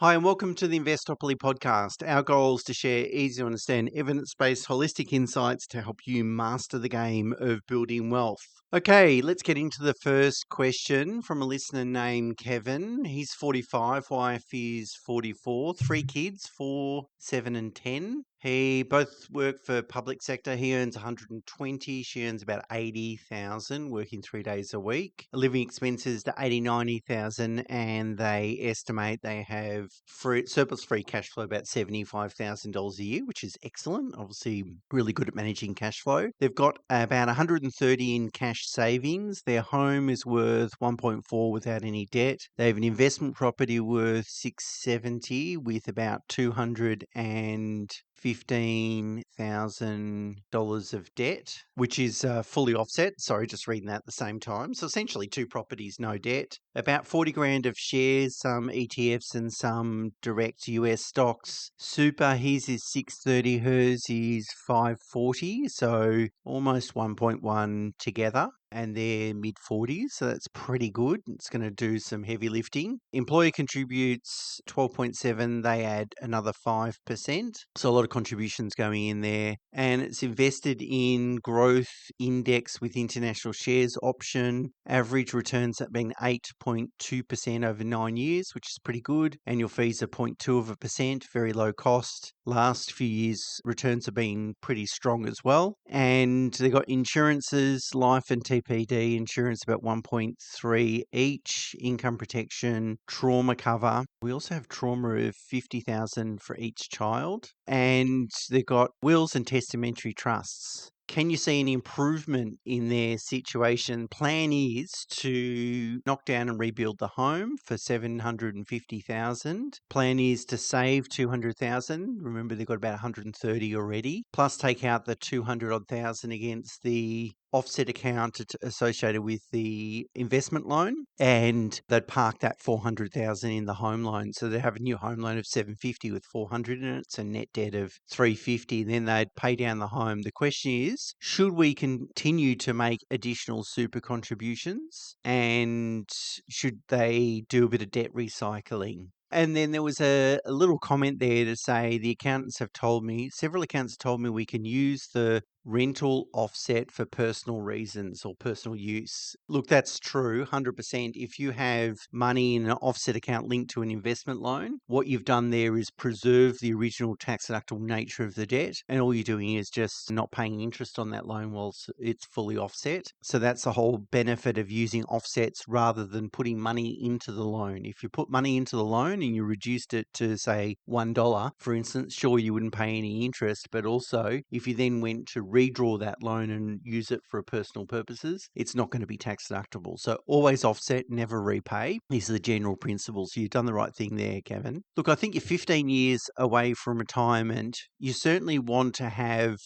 Hi, and welcome to the Investopoly podcast. Our goal is to share easy to understand evidence-based holistic insights to help you master the game of building wealth. Okay, let's get into the first question from a listener named Kevin. He's 45, wife is 44, 3 kids, 4, 7 and 10. He both work for public sector. He earns 120. She earns about 80,000, working 3 days a week. Living expenses to 90,000, and they estimate they have surplus free cash flow about $75,000 a year, which is excellent. Obviously, really good at managing cash flow. They've got about 130 in cash savings. Their home is worth 1.4 without any debt. They have an investment property worth 670 with about $215,000 of debt, which is fully offset. Sorry, just reading that at the same time. So essentially 2 properties, no debt. About 40 grand of shares, some ETFs and some direct US stocks. Super, his is 630, hers is 540. So almost 1.1 together. And they're mid-40s, so that's pretty good. It's going to do some heavy lifting. Employer contributes 12.7, they add another 5%. So a lot of contributions going in there. And it's invested in growth index with international shares option. Average returns have been 8.2% over 9 years, which is pretty good. Annual fees are 0.2%, very low cost. Last few years, returns have been pretty strong as well. And they've got insurances, life and TPD insurance about 1.3 each, income protection, trauma cover. We also have trauma of 50,000 for each child. And they've got wills and testamentary trusts. Can you see any improvement in their situation? Plan is to knock down and rebuild the home for 750,000. Plan is to save 200,000. Remember, they've got about 130 already. Plus take out the 200,000 against the offset account associated with the investment loan, and they'd park that 400,000 in the home loan. So they'd have a new home loan of 750 with 400 in it. It's a net debt of 350. Then they'd pay down the home. The question is, should we continue to make additional super contributions, and should they do a bit of debt recycling? And then there was a little comment there to say several accountants have told me we can use the rental offset for personal reasons or personal use. Look, that's true, 100%. If you have money in an offset account linked to an investment loan, what you've done there is preserve the original tax deductible nature of the debt, and all you're doing is just not paying interest on that loan whilst it's fully offset. So that's the whole benefit of using offsets rather than putting money into the loan. If you put money into the loan and you reduced it to, say, $1, for instance, sure, you wouldn't pay any interest, but also if you then went to redraw that loan and use it for personal purposes, it's not going to be tax deductible. So always offset, never repay. These are the general principles. So you've done the right thing there, Kevin. Look, I think you're 15 years away from retirement. You certainly want to have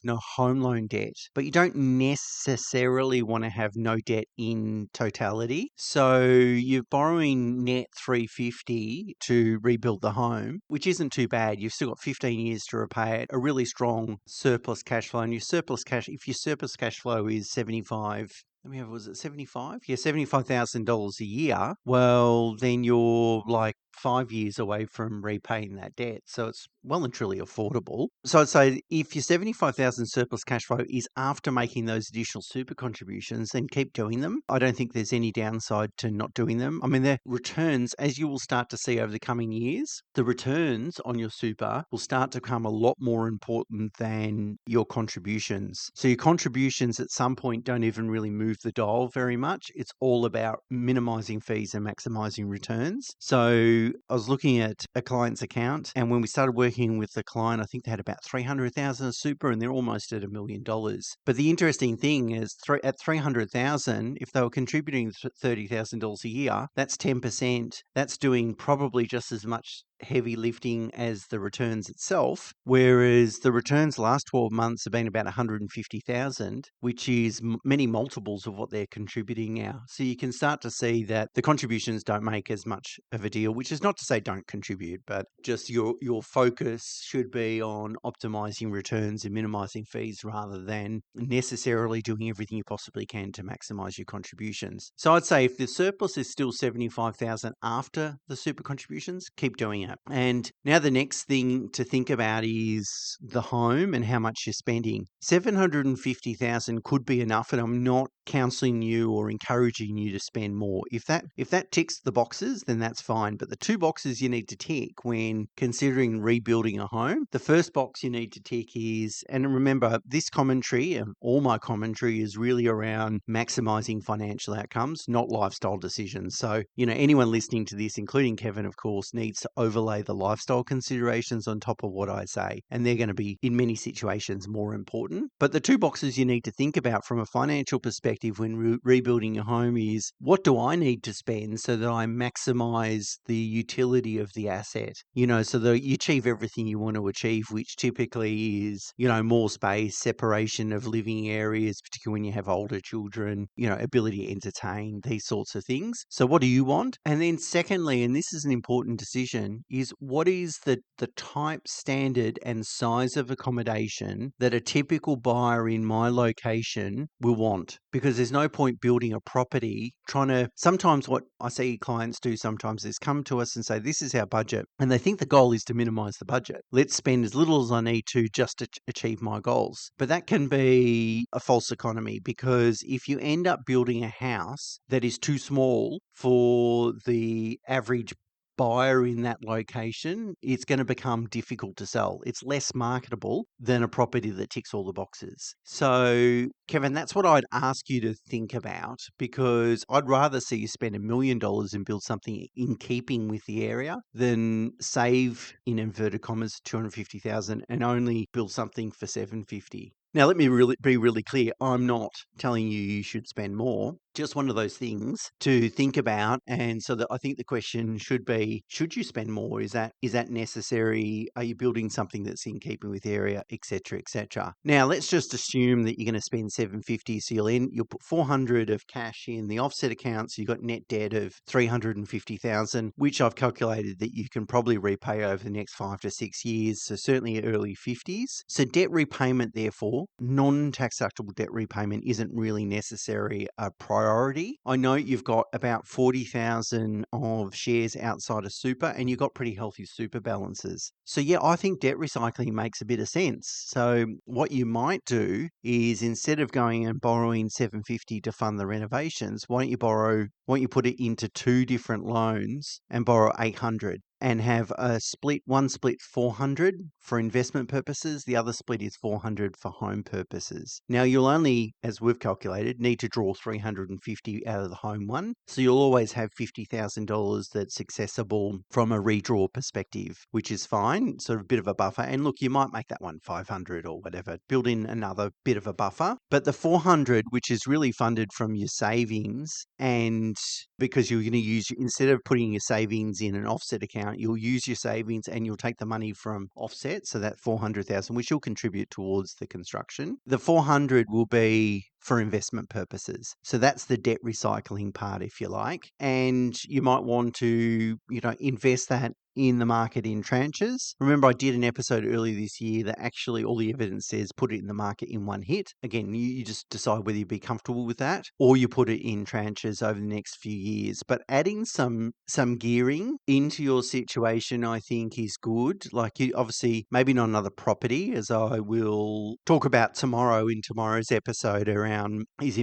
no home loan debt, but you don't necessarily want to have no debt in totality. So you're borrowing net 350 to rebuild the home, which isn't too bad. You've still got 15 years to repay it. A really strong surplus cash flow, and if your surplus cash flow is 75, was it 75? Yeah, $75,000 a year. Well, then you're like 5 years away from repaying that debt. So it's well and truly affordable. So I'd say if your 75,000 surplus cash flow is after making those additional super contributions, then keep doing them. I don't think there's any downside to not doing them. I mean, the returns, as you will start to see over the coming years, the returns on your super will start to become a lot more important than your contributions. So your contributions at some point don't even really move the dial very much. It's all about minimizing fees and maximizing returns. So I was looking at a client's account, and when we started working with the client, I think they had about 300,000 of super, and they're almost at $1 million. But the interesting thing is, at 300,000, if they were contributing $30,000 a year, that's 10%. That's doing probably just as much heavy lifting as the returns itself, whereas the returns last 12 months have been about 150,000, which is many multiples of what they're contributing now. So you can start to see that the contributions don't make as much of a deal, which is not to say don't contribute, but just your focus should be on optimizing returns and minimizing fees rather than necessarily doing everything you possibly can to maximize your contributions. So I'd say if the surplus is still 75,000 after the super contributions, keep doing it. And now the next thing to think about is the home and how much you're spending. 750,000 could be enough, and I'm not counseling you or encouraging you to spend more. If that ticks the boxes, then that's fine. But the two boxes you need to tick when considering rebuilding a home, the first box you need to tick is, and remember, this commentary and all my commentary is really around maximizing financial outcomes, not lifestyle decisions. So, anyone listening to this, including Kevin, of course, needs to overlay the lifestyle considerations on top of what I say. And they're going to be, in many situations, more important. But the two boxes you need to think about from a financial perspective when rebuilding your home is, what do I need to spend so that I maximize the utility of the asset? So that you achieve everything you want to achieve, which typically is, more space, separation of living areas, particularly when you have older children, ability to entertain, these sorts of things. So what do you want? And then secondly, and this is an important decision, is what is the type, standard and size of accommodation that a typical buyer in my location will want? Because there's no point building a property sometimes what I see clients do sometimes is come to us and say, this is our budget. And they think the goal is to minimize the budget. Let's spend as little as I need to just to achieve my goals. But that can be a false economy, because if you end up building a house that is too small for the average buyer in that location, it's going to become difficult to sell. It's less marketable than a property that ticks all the boxes. So, Kevin, that's what I'd ask you to think about, because I'd rather see you spend $1 million and build something in keeping with the area than save, in inverted commas, 250,000 and only build something for 750. Now, let me be really clear. I'm not telling you should spend more. Just one of those things to think about. And so that I think the question should be, should you spend more? Is that necessary? Are you building something that's in keeping with the area, et cetera, et cetera? Now, let's just assume that you're going to spend 750. So you'll put 400 of cash in the offset account. So you've got net debt of 350,000, which I've calculated that you can probably repay over the next 5 to 6 years. So certainly early 50s. So debt repayment, therefore, non-tax deductible debt repayment isn't really necessary a priority. I know you've got about 40,000 of shares outside of super, and you've got pretty healthy super balances. So yeah, I think debt recycling makes a bit of sense. So what you might do is, instead of going and borrowing 750 to fund the renovations, why don't you put it into two different loans and borrow 800? And have one split 400 for investment purposes. The other split is 400 for home purposes. Now, you'll only, as we've calculated, need to draw 350 out of the home one. So you'll always have $50,000 that's accessible from a redraw perspective, which is fine, sort of a bit of a buffer. And look, you might make that one 500 or whatever, build in another bit of a buffer. But the 400, which is really funded from your savings, and because you're going to use, instead of putting your savings in an offset account, you'll use your savings and you'll take the money from offset. So that 400,000, which you'll contribute towards the construction. The 400 will be for investment purposes. So that's the debt recycling part, if you like. And you might want to, invest that in the market in tranches. Remember, I did an episode earlier this year that actually all the evidence says put it in the market in one hit. Again, you just decide whether you'd be comfortable with that, or you put it in tranches over the next few years. But adding some gearing into your situation, I think, is good. Like, you obviously, maybe not another property, as I will talk about tomorrow in tomorrow's episode around, is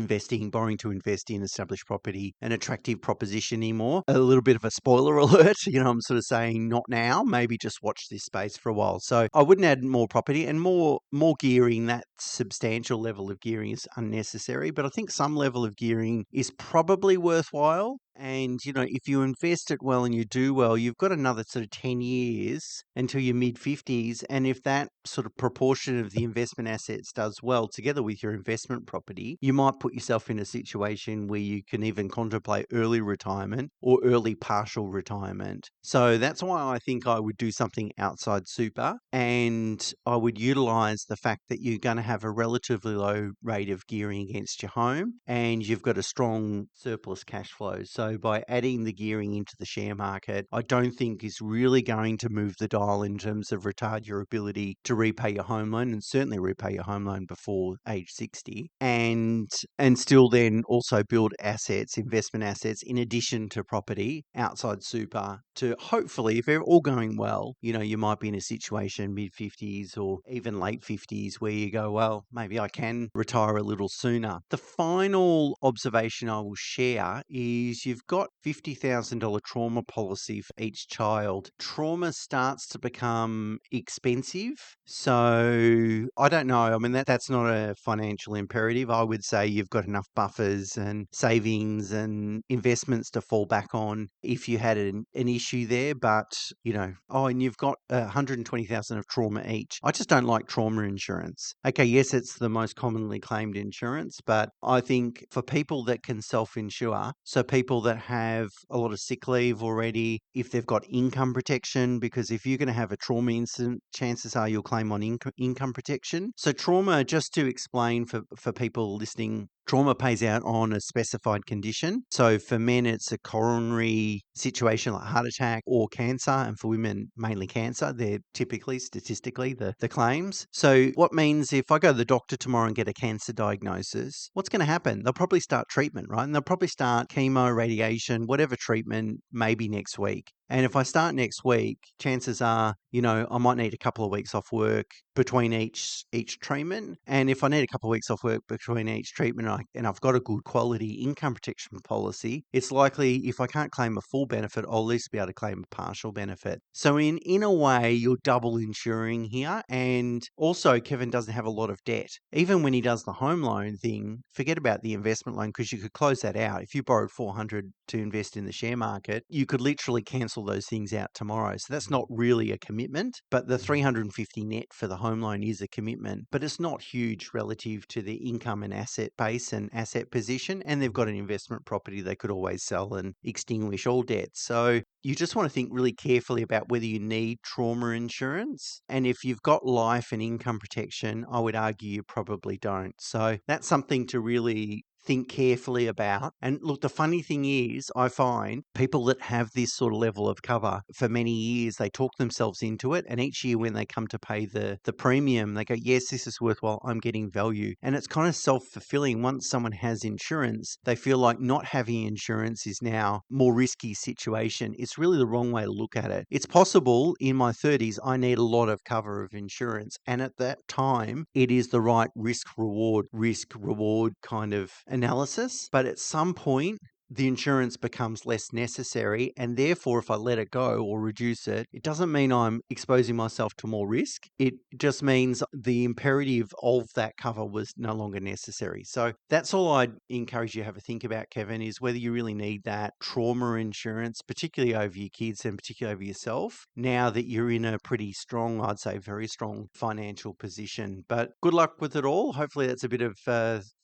borrowing to invest in established property an attractive proposition anymore? A little bit of a spoiler alert. I'm sort of saying not now, maybe just watch this space for a while. So I wouldn't add more property, and more gearing. That substantial level of gearing is unnecessary, but I think some level of gearing is probably worthwhile. And, if you invest it well and you do well, you've got another sort of 10 years until your mid-50s. And if that sort of proportion of the investment assets does well together with your investment property, you might put yourself in a situation where you can even contemplate early retirement or early partial retirement. So that's why I think I would do something outside super, and I would utilize the fact that you're going to have a relatively low rate of gearing against your home and you've got a strong surplus cash flow. So by adding the gearing into the share market, I don't think is really going to move the dial in terms of retard your ability to repay your home loan, and certainly repay your home loan before age 60, and still then also build assets, investment assets, in addition to property outside super, to hopefully, if they're all going well, you might be in a situation mid-50s or even late 50s where you go, well, maybe I can retire a little sooner. The final observation I will share is you've got $50,000 trauma policy for each child. Trauma starts to become expensive. So I don't know. I mean, that's not a financial imperative. I would say you've got enough buffers and savings and investments to fall back on if you had an issue there. But, and you've got 120,000 of trauma each. I just don't like trauma insurance. Okay, yes, it's the most commonly claimed insurance, but I think for people that can self-insure, so people that have a lot of sick leave already, if they've got income protection, because if you're going to have a trauma incident, chances are you'll claim on income protection. So trauma, just to explain for people listening, trauma pays out on a specified condition. So for men, it's a coronary situation like heart attack or cancer. And for women, mainly cancer. They're typically, statistically, the claims. So what means if I go to the doctor tomorrow and get a cancer diagnosis, what's going to happen? They'll probably start treatment, right? And they'll probably start chemo, radiation, whatever treatment, maybe next week. And if I start next week, chances are, I might need a couple of weeks off work between each treatment. And if I need a couple of weeks off work between each treatment and I've got a good quality income protection policy, it's likely if I can't claim a full benefit, I'll at least be able to claim a partial benefit. So in a way, you're double insuring here. And also, Kevin doesn't have a lot of debt. Even when he does the home loan thing, forget about the investment loan because you could close that out. If you borrowed $400 to invest in the share market, you could literally cancel those things out tomorrow. So that's not really a commitment, but the $350 net for the home loan is a commitment, but it's not huge relative to the income and asset base and asset position. And they've got an investment property they could always sell and extinguish all debt. So you just want to think really carefully about whether you need trauma insurance. And if you've got life and income protection, I would argue you probably don't. So that's something to really think carefully about. And look, the funny thing is, I find people that have this sort of level of cover for many years, they talk themselves into it. And each year when they come to pay the premium, they go, yes, this is worthwhile. I'm getting value. And it's kind of self-fulfilling. Once someone has insurance, they feel like not having insurance is now more risky situation. It's really the wrong way to look at it. It's possible in my 30s, I need a lot of cover of insurance. And at that time, it is the right risk reward kind of analysis. But at some point, the insurance becomes less necessary, and therefore if I let it go or reduce it, it doesn't mean I'm exposing myself to more risk. It just means the imperative of that cover was no longer necessary. So that's all I'd encourage you to have a think about, Kevin, is whether you really need that trauma insurance, particularly over your kids and particularly over yourself, now that you're in a pretty strong, I'd say very strong financial position. But good luck with it all. Hopefully that's a bit of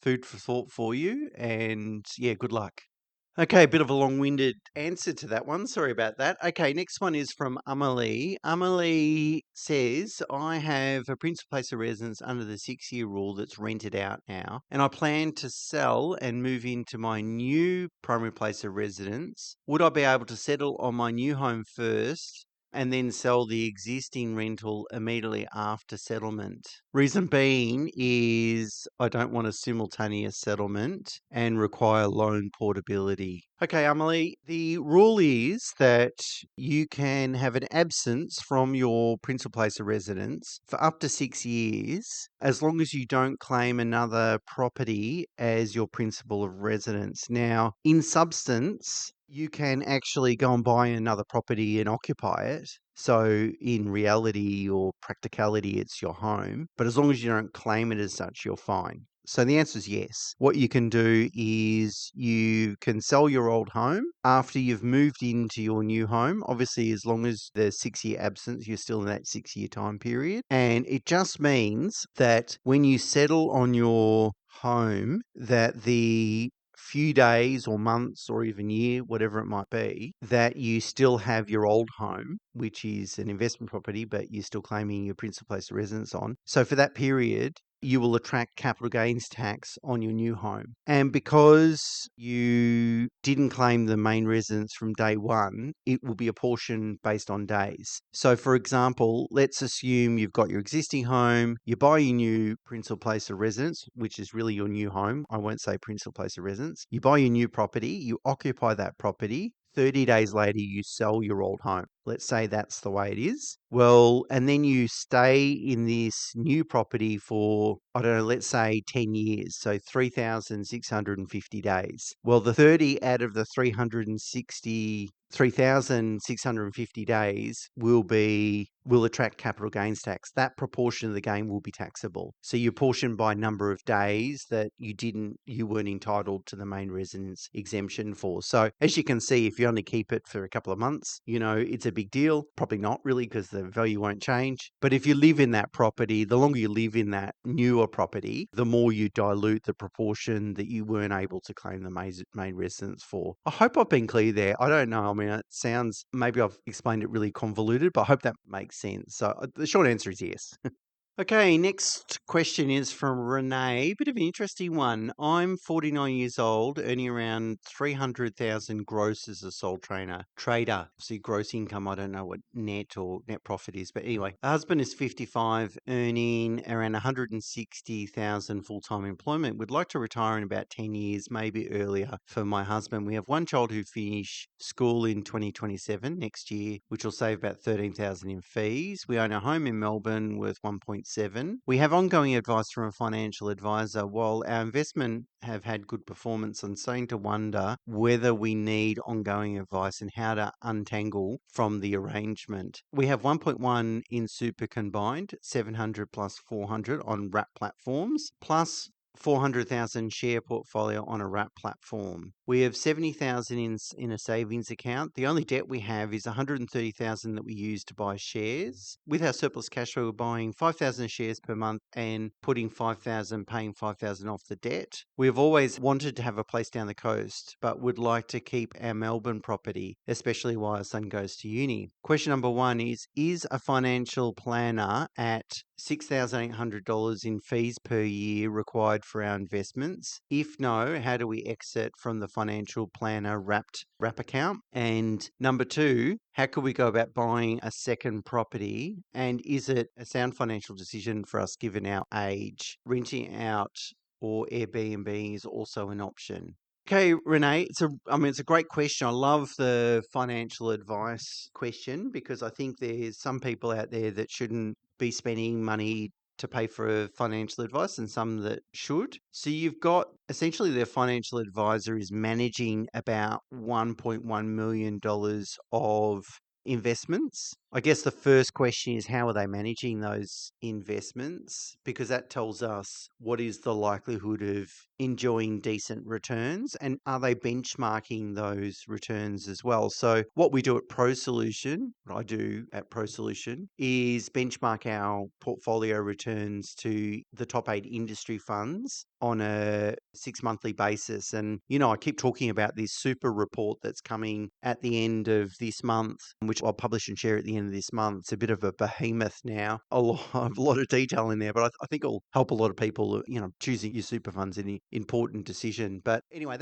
food for thought for you, and yeah, good luck. Okay, a bit of a long-winded answer to that one. Sorry about that. Okay, next one is from Amelie. Amelie says, I have a principal place of residence under the 6-year rule that's rented out now, and I plan to sell and move into my new primary place of residence. Would I be able to settle on my new home first and then sell the existing rental immediately after settlement? Reason being is I don't want a simultaneous settlement and require loan portability. Okay, Emily, the rule is that you can have an absence from your principal place of residence for up to 6 years, as long as you don't claim another property as your principal of residence. Now, in substance, you can actually go and buy another property and occupy it. So in reality or practicality, it's your home. But as long as you don't claim it as such, you're fine. So the answer is yes. What you can do is you can sell your old home after you've moved into your new home. Obviously, as long as there's 6-year absence, you're still in that 6-year time period. And it just means that when you settle on your home, that the few days or months or even year, whatever it might be, that you still have your old home, which is an investment property, but you're still claiming your principal place of residence on. So for that period, you will attract capital gains tax on your new home. And because you didn't claim the main residence from day one, it will be apportioned based on days. So for example, let's assume you've got your existing home, you buy your new principal place of residence, which is really your new home. I won't say principal place of residence. You buy your new property, you occupy that property. 30 days later, you sell your old home. Let's say that's the way it is. Well, and then you stay in this new property for, I don't know, let's say 10 years. So 3,650 days. Well, the 30 out of the 3,650 days will attract capital gains tax. That proportion of the gain will be taxable. So you portion by number of days that you weren't entitled to the main residence exemption for. So as you can see, if you only keep it for a couple of months, it's a big deal. Probably not really, because the value won't change. But if you live in that property, the longer you live in that newer property, the more you dilute the proportion that you weren't able to claim the main residence for. I hope I've been clear there. I don't know. I mean, it sounds, maybe I've explained it really convoluted, but I hope that makes sense. So the short answer is yes. Okay, next question is from Renee. Bit of an interesting one. I'm 49 years old, earning around 300,000 gross as a sole trader. See, gross income, I don't know what net or net profit is, but anyway. The husband is 55, earning around 160,000 full-time employment. Would like to retire in about 10 years, maybe earlier for my husband. We have one child who finish school in 2027, next year, which will save about 13,000 in fees. We own a home in Melbourne worth 1.7. We have ongoing advice from a financial advisor. While our investment have had good performance, I'm starting to wonder whether we need ongoing advice and how to untangle from the arrangement. We have 1.1 in super combined, 700 plus 400 on wrap platforms, plus 400,000 share portfolio on a wrap platform. We have 70,000 in a savings account. The only debt we have is 130,000 that we use to buy shares. With our surplus cash flow, we're buying 5,000 shares per month and paying 5,000 off the debt. We have always wanted to have a place down the coast, but would like to keep our Melbourne property, especially while our son goes to uni. Question number 1 is a financial planner at $6,800 in fees per year required for our investments? If no, how do we exit from the financial planner wrap account? And number 2, how could we go about buying a second property? And is it a sound financial decision for us given our age? Renting out or Airbnb is also an option. Okay, Renee, it's a great question. I love the financial advice question because I think there's some people out there that shouldn't be spending money to pay for financial advice and some that should. So you've got essentially their financial advisor is managing about $1.1 million of investments. I guess the first question is, how are they managing those investments? Because that tells us what is the likelihood of enjoying decent returns, and are they benchmarking those returns as well? So what we do at Pro Solution, what I do at Pro Solution, is benchmark our portfolio returns to the top 8 industry funds on a 6-monthly basis. And, I keep talking about this super report that's coming at the end of this month, which I'll publish and share at the end of this month. It's a bit of a behemoth now, a lot of detail in there, but I think it'll help a lot of people, choosing your super funds in an important decision. But anyway,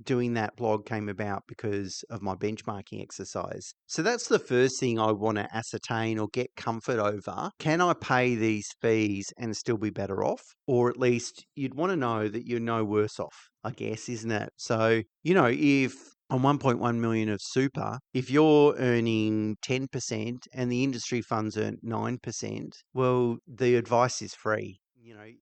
doing that blog came about because of my benchmarking exercise. So that's the first thing I want to ascertain or get comfort over. Can I pay these fees and still be better off? Or at least you'd want to know that you're no worse off, I guess, isn't it? So, if on 1.1 million of super, if you're earning 10% and the industry funds earn 9%, well, the advice is free.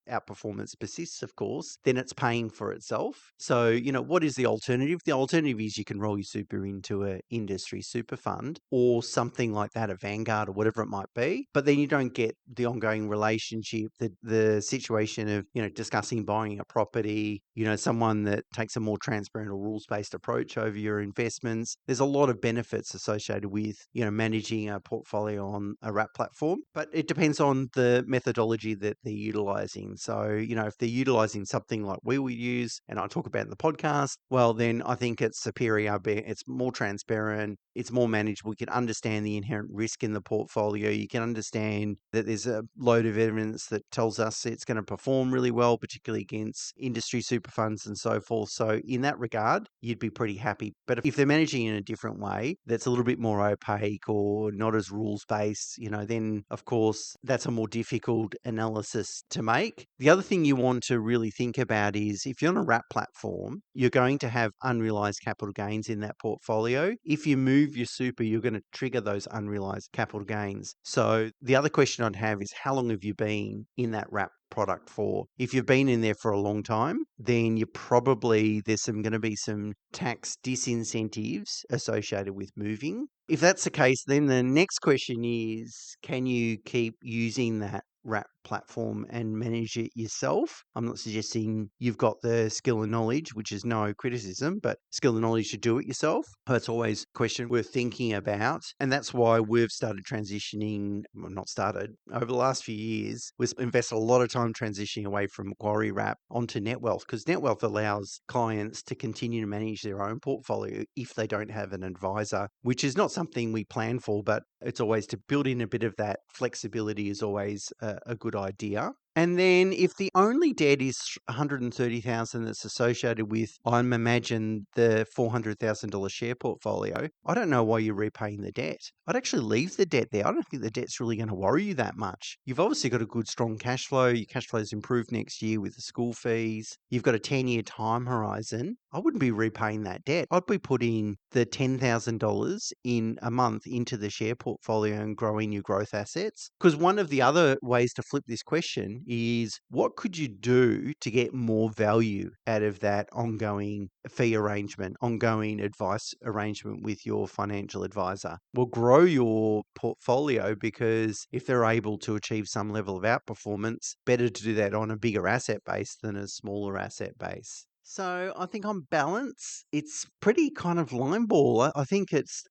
outperformance persists, of course, then it's paying for itself. So, what is the alternative? The alternative is you can roll your super into a industry super fund or something like that, a Vanguard or whatever it might be. But then you don't get the ongoing relationship, the situation of, discussing buying a property, someone that takes a more transparent or rules-based approach over your investments. There's a lot of benefits associated with, managing a portfolio on a wrap platform, but it depends on the methodology that they're utilizing. So, if they're utilizing something like we will use, and I talk about in the podcast, well, then I think it's superior. It's more transparent. It's more manageable. You can understand the inherent risk in the portfolio. You can understand that there's a load of evidence that tells us it's going to perform really well, particularly against industry super funds and so forth. So in that regard, you'd be pretty happy. But if they're managing in a different way, that's a little bit more opaque or not as rules-based, then of course that's a more difficult analysis to make. The other thing you want to really think about is if you're on a wrap platform, you're going to have unrealized capital gains in that portfolio. If you move your super, you're going to trigger those unrealized capital gains. So the other question I'd have is how long have you been in that wrap product for? If you've been in there for a long time, then there's going to be some tax disincentives associated with moving. If that's the case, then the next question is, can you keep using that wrap platform and manage it yourself? I'm not suggesting you've got the skill and knowledge, which is no criticism, but skill and knowledge to do it yourself. That's always a question worth thinking about. And that's why we've started transitioning, well, not started, over the last few years, we've invested a lot of time transitioning away from Macquarie Wrap onto NetWealth, because NetWealth allows clients to continue to manage their own portfolio if they don't have an advisor, which is not something we plan for, but it's always to build in a bit of that flexibility is always a good idea. And then if the only debt is 130,000 that's associated with, I'm imagine the $400,000 share portfolio, I don't know why you're repaying the debt. I'd actually leave the debt there. I don't think the debt's really going to worry you that much. You've obviously got a good strong cash flow. Your cash flow's improved next year with the school fees. You've got a 10-year time horizon. I wouldn't be repaying that debt. I'd be putting the $10,000 in a month into the share portfolio and growing your growth assets. Because one of the other ways to flip this question is, what could you do to get more value out of that ongoing fee arrangement, ongoing advice arrangement with your financial advisor? Well, grow your portfolio, because if they're able to achieve some level of outperformance, better to do that on a bigger asset base than a smaller asset base. So I think on balance, it's pretty kind of line ball. I think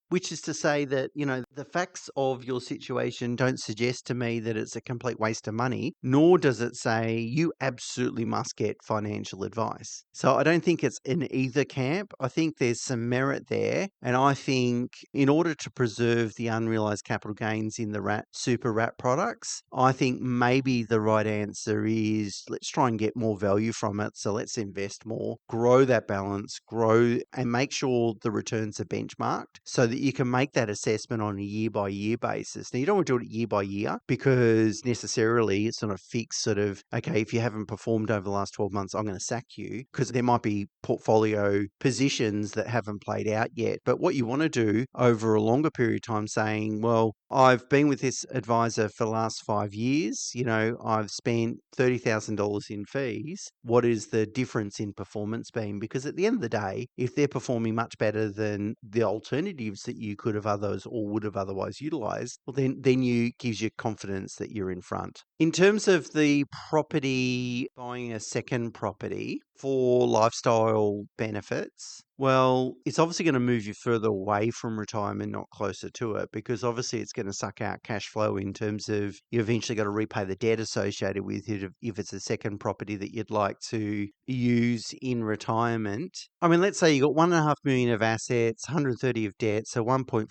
which is to say that, the facts of your situation don't suggest to me that it's a complete waste of money, nor does it say you absolutely must get financial advice. So I don't think it's in either camp. I think there's some merit there. And I think in order to preserve the unrealized capital gains in the super wrap products, I think maybe the right answer is let's try and get more value from it. So let's invest more, grow that balance, grow and make sure the returns are benchmarked so that you can make that assessment on a year by year basis. Now, you don't want to do it year by year because necessarily it's not a fixed sort of, okay, if you haven't performed over the last 12 months, I'm going to sack you, because there might be portfolio positions that haven't played out yet. But what you want to do over a longer period of time, saying, well, I've been with this advisor for the last 5 years, I've spent $30,000 in fees. What is the difference in performance been? Because at the end of the day, if they're performing much better than the alternatives that you could have others or would have otherwise utilized, well, then you gives you confidence that you're in front. In terms of the property, buying a second property for lifestyle benefits, well, it's obviously going to move you further away from retirement, not closer to it, because obviously it's going to suck out cash flow in terms of you eventually got to repay the debt associated with it if it's a second property that you'd like to use in retirement. I mean, let's say you got 1.5 million of assets, 130 of debt, so 1.4,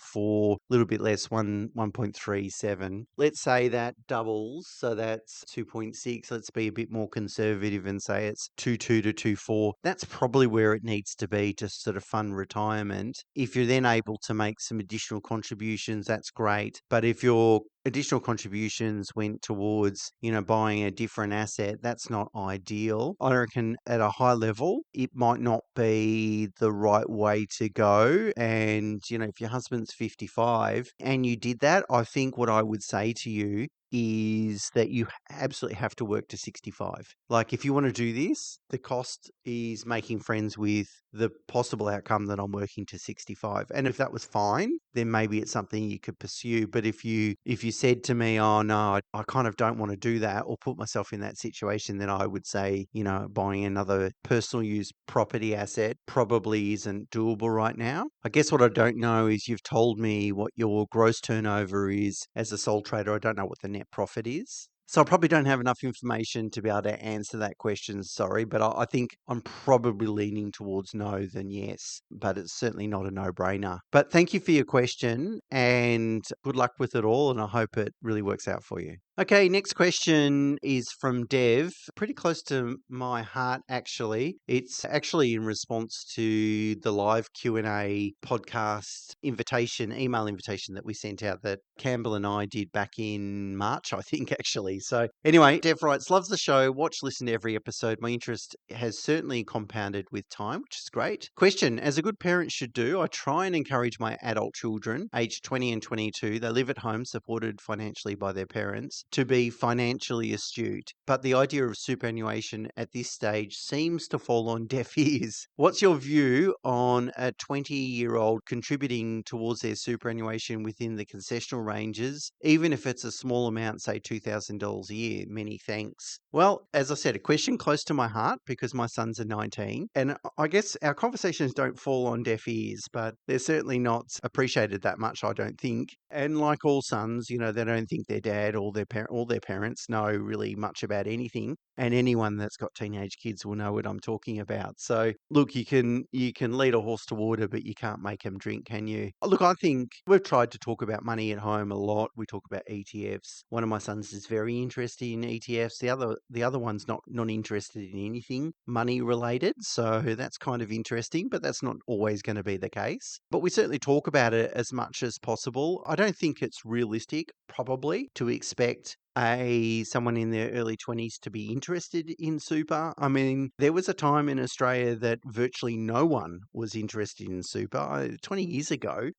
a little bit less, 1.37. Let's say that doubles, so that's 2.6. Let's be a bit more conservative and say it's 2.2 to 2.4. That's probably where it needs to be to sort of fund retirement. If you're then able to make some additional contributions, that's great. But if your additional contributions went towards, buying a different asset, that's not ideal. I reckon at a high level, it might not be the right way to go. And, if your husband's 55 and you did that, I think what I would say to you is that you absolutely have to work to 65. Like, if you want to do this, the cost is making friends with the possible outcome that I'm working to 65. And if that was fine, then maybe it's something you could pursue. But if you said to me, oh no, I kind of don't want to do that or put myself in that situation, then I would say, buying another personal use property asset probably isn't doable right now. I guess what I don't know is, you've told me what your gross turnover is as a sole trader. I don't know what the net profit is. So I probably don't have enough information to be able to answer that question, sorry, but I think I'm probably leaning towards no than yes, but it's certainly not a no-brainer. But thank you for your question, and good luck with it all, and I hope it really works out for you. Okay, next question is from Dev. Pretty close to my heart, actually. It's actually in response to the live Q&A podcast email invitation that we sent out, that Campbell and I did back in March, I think, actually. So anyway, Dev writes, loves the show, listen to every episode. My interest has certainly compounded with time, which is great. Question, as a good parent should do, I try and encourage my adult children, aged 20 and 22, they live at home supported financially by their parents, to be financially astute. But the idea of superannuation at this stage seems to fall on deaf ears. What's your view on a 20-year-old contributing towards their superannuation within the concessional ranges, even if it's a small amount, say $2,000 a year? Many thanks. Well, as I said, a question close to my heart because my sons are 19. And I guess our conversations don't fall on deaf ears, but they're certainly not appreciated that much, I don't think. And like all sons, they don't think their dad or their parents know really much about anything. And anyone that's got teenage kids will know what I'm talking about. So look, you can lead a horse to water, but you can't make him drink, can you? Look, I think we've tried to talk about money at home a lot. We talk about ETFs. One of my sons is very interested in ETFs. The other one's not interested in anything money related. So that's kind of interesting, but that's not always going to be the case. But we certainly talk about it as much as possible. I don't think it's realistic, probably, to expect someone in their early 20s to be interested in super. I mean, there was a time in Australia that virtually no one was interested in super. 20 years ago,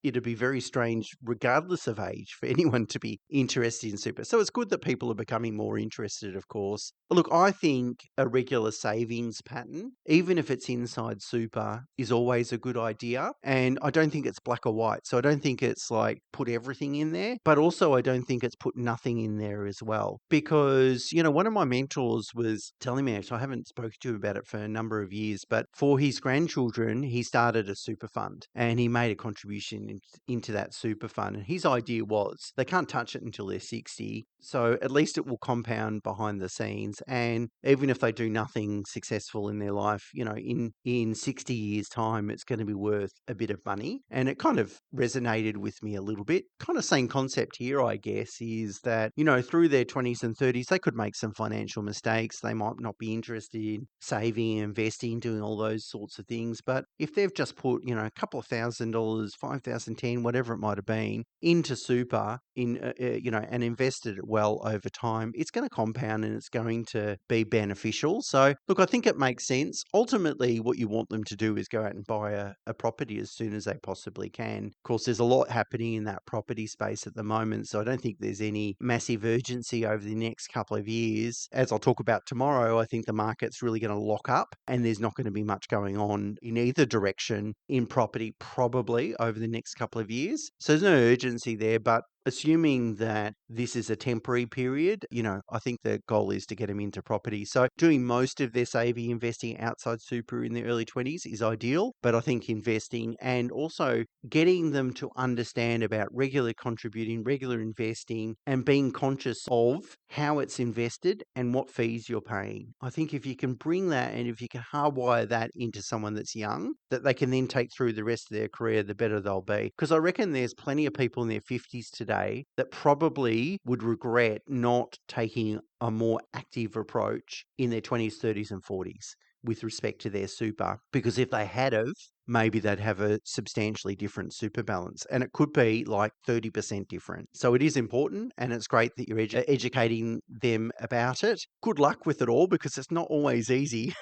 it'd be very strange, regardless of age, for anyone to be interested in super. So it's good that people are becoming more interested, of course. Look, I think a regular savings pattern, even if it's inside super, is always a good idea. And I don't think it's black or white. So I don't think it's like put everything in there, but also I don't think it's put nothing in there as well. Because, one of my mentors was telling me, so I haven't spoken to him about it for a number of years, but for his grandchildren, he started a super fund and he made a contribution into that super fund. And his idea was they can't touch it until they're 60. So at least it will compound behind the scenes. And even if they do nothing successful in their life, in 60 years' time, it's going to be worth a bit of money. And it kind of resonated with me a little bit. Kind of same concept here, I guess, is that, through their 20s and 30s, they could make some financial mistakes. They might not be interested in saving, investing, doing all those sorts of things. But if they've just put, a couple of $1,000, 5,000, 10, whatever it might have been, into super, and invested it well over time, it's going to compound and it's going to be beneficial. So look, I think it makes sense. Ultimately, what you want them to do is go out and buy a property as soon as they possibly can. Of course, there's a lot happening in that property space at the moment, so I don't think there's any massive urgency over the next couple of years. As I'll talk about tomorrow, I think the market's really going to lock up and there's not going to be much going on in either direction in property probably over the next couple of years. So there's no urgency there, but assuming that this is a temporary period, I think the goal is to get them into property. So doing most of their saving, investing outside super in their early 20s is ideal. But I think investing and also getting them to understand about regular contributing, regular investing, and being conscious of how it's invested and what fees you're paying. I think if you can bring that and if you can hardwire that into someone that's young, that they can then take through the rest of their career, the better they'll be. Because I reckon there's plenty of people in their 50s today that probably would regret not taking a more active approach in their 20s, 30s, and 40s with respect to their super. Because if they had of, maybe they'd have a substantially different super balance. And it could be like 30% different. So it is important and it's great that you're educating them about it. Good luck with it all because it's not always easy.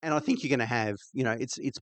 And I think you're going to have, it's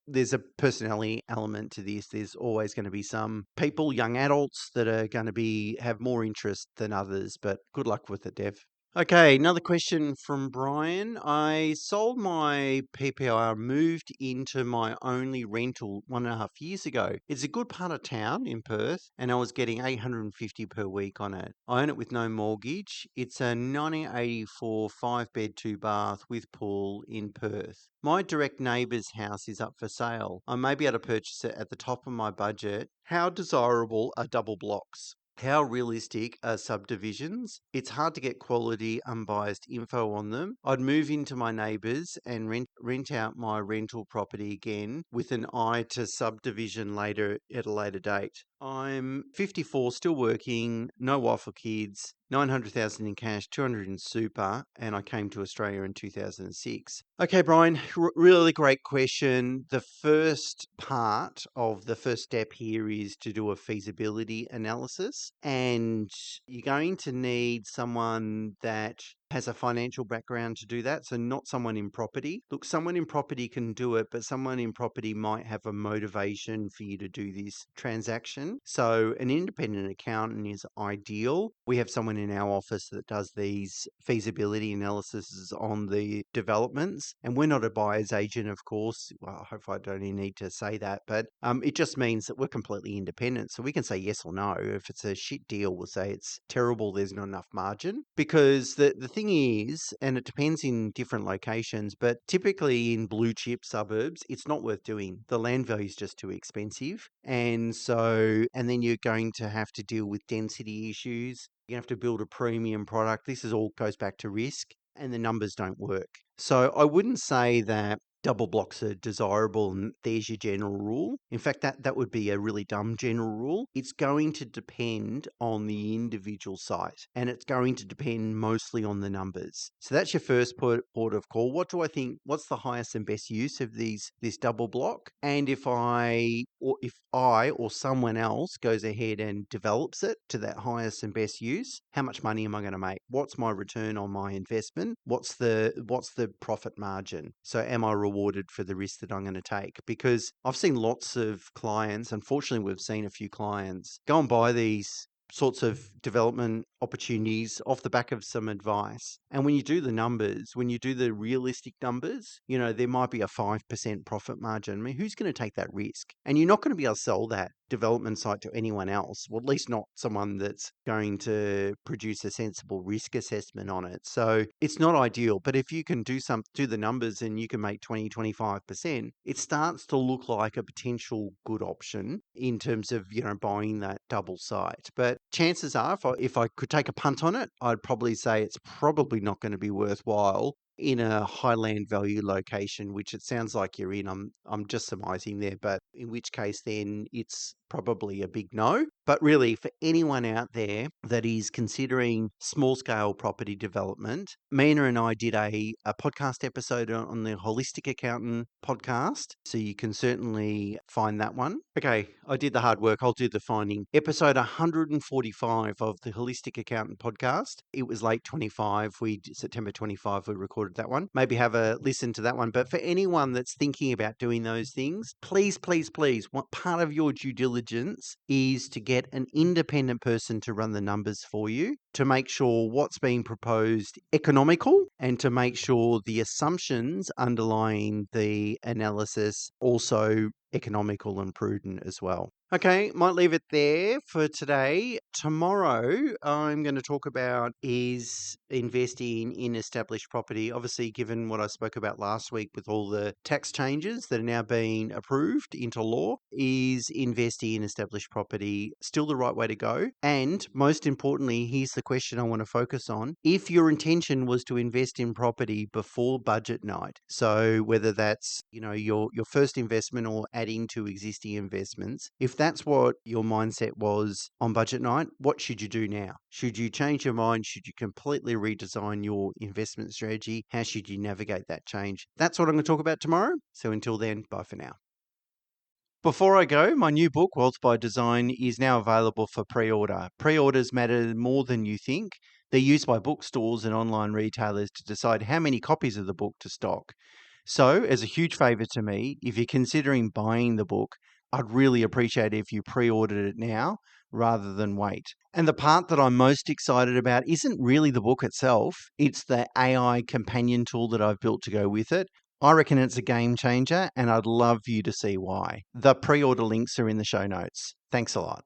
there's a personality element to this. There's always going to be some people, young adults, that are going to have more interest than others, but good luck with it, Dev. Okay, another question from Brian. I sold my PPR, moved into my only rental 1.5 years ago. It's a good part of town in Perth, and I was getting $850 per week on it. I own it with no mortgage. It's a 1984 5-bed, 2-bath with pool in Perth. My direct neighbour's house is up for sale. I may be able to purchase it at the top of my budget. How desirable are double blocks? How realistic are subdivisions? It's hard to get quality, unbiased info on them. I'd move into my neighbours and rent out my rental property again with an eye to subdivision later at a later date. I'm 54, still working, no wife or kids, 900,000 in cash, 200 in super, and I came to Australia in 2006. Okay, Brian, really great question. The first part of the first step here is to do a feasibility analysis, and you're going to need someone that has a financial background to do that. So not someone in property. Look, someone in property can do it, but someone in property might have a motivation for you to do this transaction. So an independent accountant is ideal. We have someone in our office that does these feasibility analyses on the developments, and we're not a buyer's agent, of course. Well, I hope I don't even need to say that, but it just means that we're completely independent. So we can say yes or no. If it's a shit deal, we'll say it's terrible, there's not enough margin. Because the thing is, and it depends in different locations, but typically in blue chip suburbs, it's not worth doing. The land value is just too expensive. And then you're going to have to deal with density issues. You have to build a premium product. This is all goes back to risk, and the numbers don't work. So I wouldn't say that double blocks are desirable and there's your general rule. In fact, that would be a really dumb general rule. It's going to depend on the individual site, and it's going to depend mostly on the numbers. So that's your first port of call. What do I think? What's the highest and best use of this double block? And if I or someone else goes ahead and develops it to that highest and best use, how much money am I going to make? What's my return on my investment? What's the profit margin? So am I rewarded for the risk that I'm going to take? Because I've seen lots of clients, unfortunately we've seen a few clients go and buy these sorts of development opportunities off the back of some advice. And when you do the numbers, when you do the realistic numbers, there might be a 5% profit margin. I mean, who's going to take that risk? And you're not going to be able to sell that development site to anyone else, well, at least not someone that's going to produce a sensible risk assessment on it. So it's not ideal, but if you can do the numbers and you can make 20-25%, it starts to look like a potential good option in terms of buying that double site. But chances are, if I could take a punt on it, I'd probably say it's probably not going to be worthwhile in a high land value location, which it sounds like you're in. I'm just surmising there, but in which case then it's probably a big no. But really, for anyone out there that is considering small scale property development, Mina and I did a podcast episode on the Holistic Accountant podcast. So you can certainly find that one. Okay, I did the hard work. I'll do the finding. Episode 145 of the Holistic Accountant podcast. It was late 25. September 25, we recorded that one. Maybe have a listen to that one. But for anyone that's thinking about doing those things, please, what part of your due diligence is to get an independent person to run the numbers for you, to make sure what's being proposed economical, and to make sure the assumptions underlying the analysis also economical and prudent as well. Okay, might leave it there for today. Tomorrow, I'm going to talk about is investing in established property. Obviously, given what I spoke about last week with all the tax changes that are now being approved into law, is investing in established property still the right way to go? And most importantly, here's the question I want to focus on. If your intention was to invest in property before budget night, so whether that's, your first investment or adding to existing investments, if that's what your mindset was on budget night, what should you do now? Should you change your mind? Should you completely redesign your investment strategy? How should you navigate that change? That's what I'm going to talk about tomorrow. So until then, bye for now. Before I go, my new book, Wealth by Design, is now available for pre-order. Pre-orders matter more than you think. They're used by bookstores and online retailers to decide how many copies of the book to stock. So, as a huge favour to me, if you're considering buying the book, I'd really appreciate it if you pre-ordered it now rather than wait. And the part that I'm most excited about isn't really the book itself, it's the AI companion tool that I've built to go with it. I reckon it's a game changer, and I'd love you to see why. The pre-order links are in the show notes. Thanks a lot.